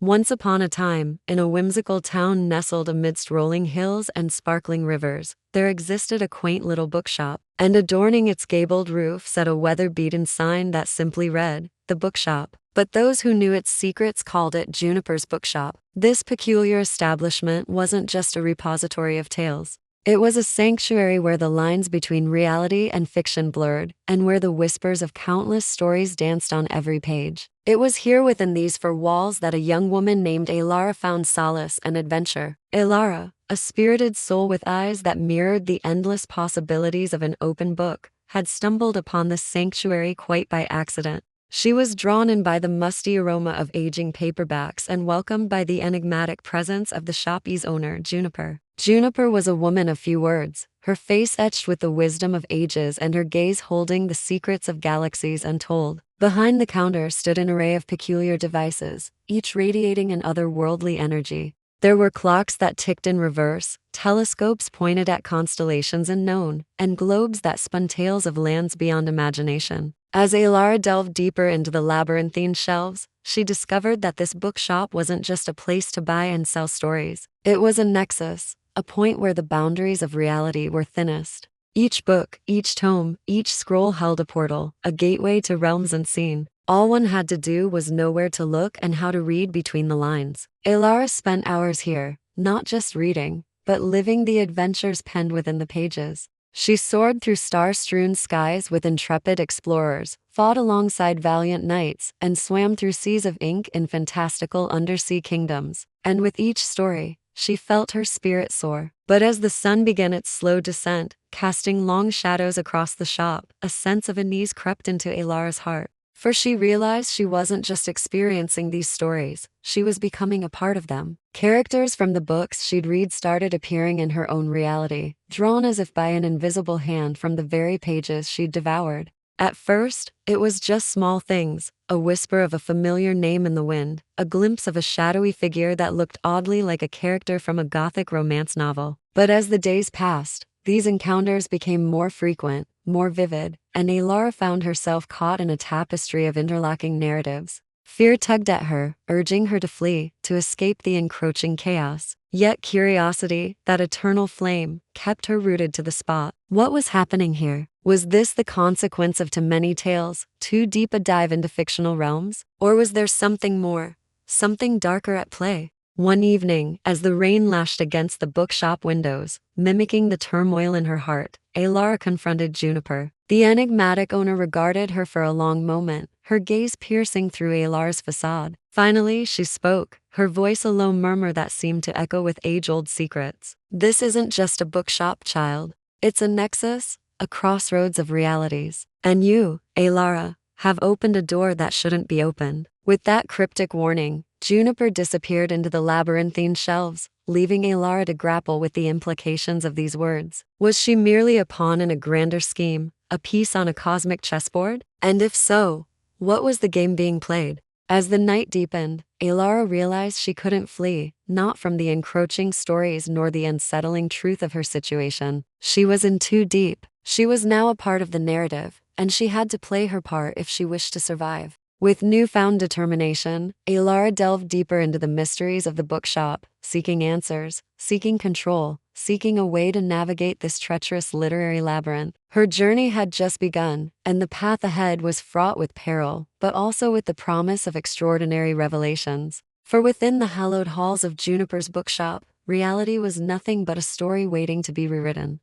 Once upon a time, in a whimsical town nestled amidst rolling hills and sparkling rivers, there existed a quaint little bookshop, and adorning its gabled roof sat a weather-beaten sign that simply read, "The Bookshop." But those who knew its secrets called it Juniper's Bookshop. This peculiar establishment wasn't just a repository of tales. It was a sanctuary where the lines between reality and fiction blurred, and where the whispers of countless stories danced on every page. It was here within these four walls that a young woman named Elara found solace and adventure. Elara, a spirited soul with eyes that mirrored the endless possibilities of an open book, had stumbled upon this sanctuary quite by accident. She was drawn in by the musty aroma of aging paperbacks and welcomed by the enigmatic presence of the shop's owner, Juniper. Juniper was a woman of few words, her face etched with the wisdom of ages and her gaze holding the secrets of galaxies untold. Behind the counter stood an array of peculiar devices, each radiating an otherworldly energy. There were clocks that ticked in reverse, telescopes pointed at constellations unknown, and globes that spun tales of lands beyond imagination. As Elara delved deeper into the labyrinthine shelves, she discovered that this bookshop wasn't just a place to buy and sell stories. It was a nexus, a point where the boundaries of reality were thinnest. Each book, each tome, each scroll held a portal, a gateway to realms unseen. All one had to do was know where to look and how to read between the lines. Elara spent hours here, not just reading, but living the adventures penned within the pages. She soared through star-strewn skies with intrepid explorers, fought alongside valiant knights, and swam through seas of ink in fantastical undersea kingdoms. And with each story, she felt her spirit soar. But as the sun began its slow descent, casting long shadows across the shop, a sense of unease crept into Elara's heart. For she realized she wasn't just experiencing these stories, she was becoming a part of them. Characters from the books she'd read started appearing in her own reality, drawn as if by an invisible hand from the very pages she'd devoured. At first, it was just small things, a whisper of a familiar name in the wind, a glimpse of a shadowy figure that looked oddly like a character from a gothic romance novel. But as the days passed, these encounters became more frequent, more vivid, and Elara found herself caught in a tapestry of interlocking narratives. Fear tugged at her, urging her to flee, to escape the encroaching chaos. Yet curiosity, that eternal flame, kept her rooted to the spot. What was happening here? Was this the consequence of too many tales, too deep a dive into fictional realms? Or was there something more, something darker at play? One evening, as the rain lashed against the bookshop windows, mimicking the turmoil in her heart, Elara confronted Juniper. The enigmatic owner regarded her for a long moment, her gaze piercing through Elara's facade. Finally, she spoke, her voice a low murmur that seemed to echo with age-old secrets. "This isn't just a bookshop, child. It's a nexus, a crossroads of realities. And you, Elara, have opened a door that shouldn't be opened." With that cryptic warning, Juniper disappeared into the labyrinthine shelves, leaving Elara to grapple with the implications of these words. Was she merely a pawn in a grander scheme, a piece on a cosmic chessboard? And if so, what was the game being played? As the night deepened, Elara realized she couldn't flee, not from the encroaching stories nor the unsettling truth of her situation. She was in too deep. She was now a part of the narrative, and she had to play her part if she wished to survive. With newfound determination, Elara delved deeper into the mysteries of the bookshop, seeking answers, seeking control, seeking a way to navigate this treacherous literary labyrinth. Her journey had just begun, and the path ahead was fraught with peril, but also with the promise of extraordinary revelations. For within the hallowed halls of Juniper's bookshop, reality was nothing but a story waiting to be rewritten.